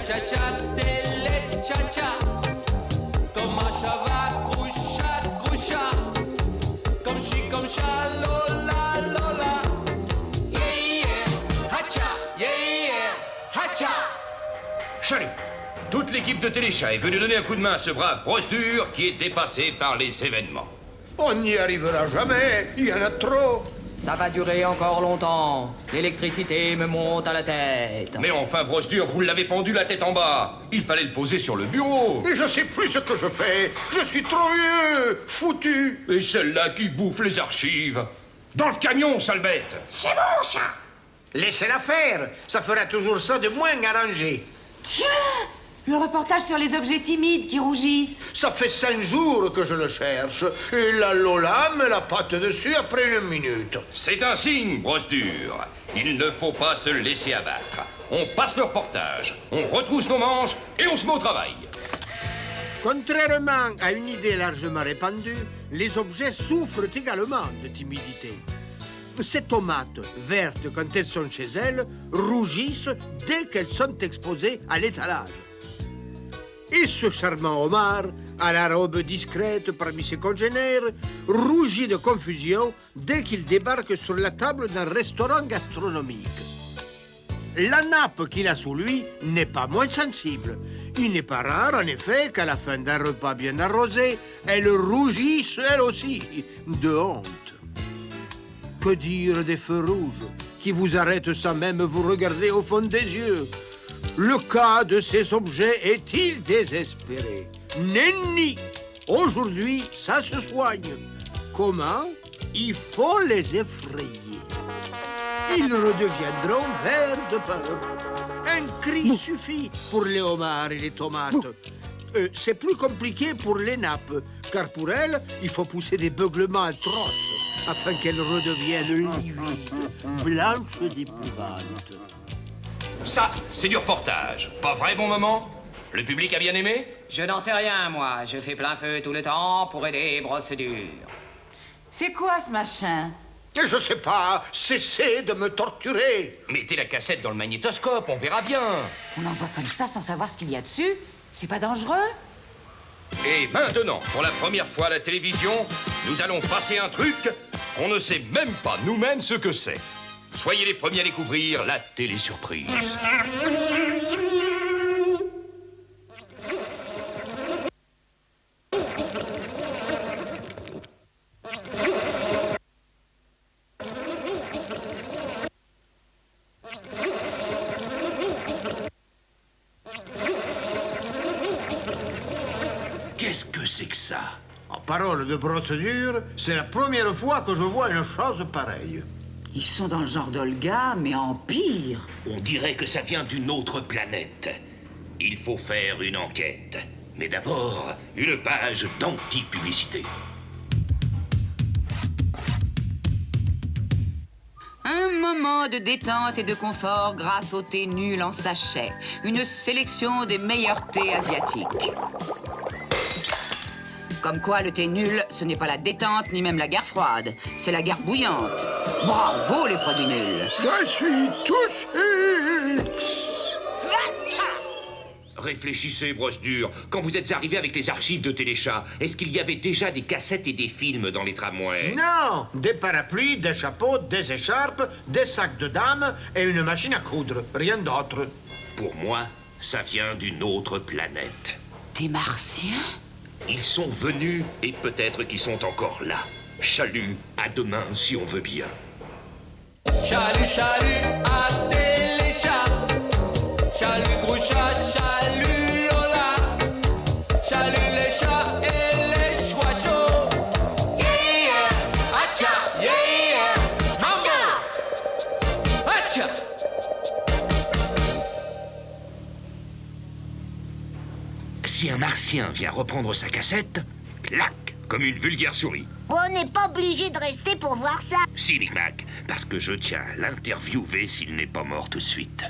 cha-cha, télé-cha-cha. Comme un cheval, groucha, groucha. Comme chi, comme cha, lola, lola. Yeah, yeah, hacha, yeah, yeah, hacha. Chalut, toute l'équipe de Téléchat est venue donner un coup de main à ce brave brosse dur qui est dépassé par les événements. On n'y arrivera jamais, il y en a trop. Ça va durer encore longtemps. L'électricité me monte à la tête. Mais enfin, brosse dur, vous l'avez pendu la tête en bas. Il fallait le poser sur le bureau. Et je sais plus ce que je fais. Je suis trop vieux, foutu. Et celle-là qui bouffe les archives. Dans le camion, sale bête. C'est bon, ça. Laissez-la faire. Ça fera toujours ça de moins arrangé. Tiens! Le reportage sur les objets timides qui rougissent. Ça fait 5 jours que je le cherche. Et la Lola me la patte dessus après 1 minute. C'est un signe, brosse dur. Il ne faut pas se laisser abattre. On passe le reportage, on retrousse nos manches et on se met au travail. Contrairement à une idée largement répandue, les objets souffrent également de timidité. Ces tomates, vertes quand elles sont chez elles, rougissent dès qu'elles sont exposées à l'étalage. Et ce charmant homard, à la robe discrète parmi ses congénères, rougit de confusion dès qu'il débarque sur la table d'un restaurant gastronomique. La nappe qu'il a sous lui n'est pas moins sensible. Il n'est pas rare, en effet, qu'à la fin d'un repas bien arrosé, elle rougisse, elle aussi, de honte. Que dire des feux rouges qui vous arrêtent sans même vous regarder au fond des yeux? Le cas de ces objets est-il désespéré? Nenni! Aujourd'hui, ça se soigne. Comment? Il faut les effrayer. Ils redeviendront verts de peur. Un cri suffit pour les homards et les tomates. C'est plus compliqué pour les nappes, car pour elles, il faut pousser des beuglements atroces afin qu'elles redeviennent livides, blanches d'épouvante. Ça, c'est du reportage. Pas vrai, bon moment? Le public a bien aimé? Je n'en sais rien, moi. Je fais plein feu tout le temps pour aider brosse dur. C'est quoi ce machin? Et je sais pas, cessez de me torturer. Mettez la cassette dans le magnétoscope, on verra bien. On envoie comme ça sans savoir ce qu'il y a dessus? C'est pas dangereux? Et maintenant, pour la première fois à la télévision, nous allons passer un truc qu'on ne sait même pas nous-mêmes ce que c'est. Soyez les premiers à découvrir la télésurprise. Qu'est-ce que c'est que ça? En parole de brosse dure, c'est la première fois que je vois une chose pareille. Ils sont dans le genre d'Olga, mais en pire. On dirait que ça vient d'une autre planète. Il faut faire une enquête. Mais d'abord, une page d'anti-publicité. Un moment de détente et de confort grâce au thé nul en sachet. Une sélection des meilleurs thés asiatiques. Comme quoi, le thé nul, ce n'est pas la détente ni même la guerre froide. C'est la guerre bouillante. Bravo, les produits nuls. Je suis touché. Réfléchissez, brosse dure. Quand vous êtes arrivé avec les archives de Téléchat, est-ce qu'il y avait déjà des cassettes et des films dans les tramways? Non, des parapluies, des chapeaux, des écharpes, des sacs de dames et une machine à coudre. Rien d'autre. Pour moi, ça vient d'une autre planète. Des martiens? Ils sont venus et peut-être qu'ils sont encore là. Chalut, à demain si on veut bien. Chalut, chalut, à Téléchat. Chalut, groucha, chalut, Lola. Chalut, les chats et les choix chauds. Yeah, yeah, hacha, yeah, yeah, mambo. Hacha. Si un martien vient reprendre sa cassette, clac, comme une vulgaire souris. On n'est pas obligé de rester pour voir ça. Si, Micmac, parce que je tiens à l'interviewer s'il n'est pas mort tout de suite.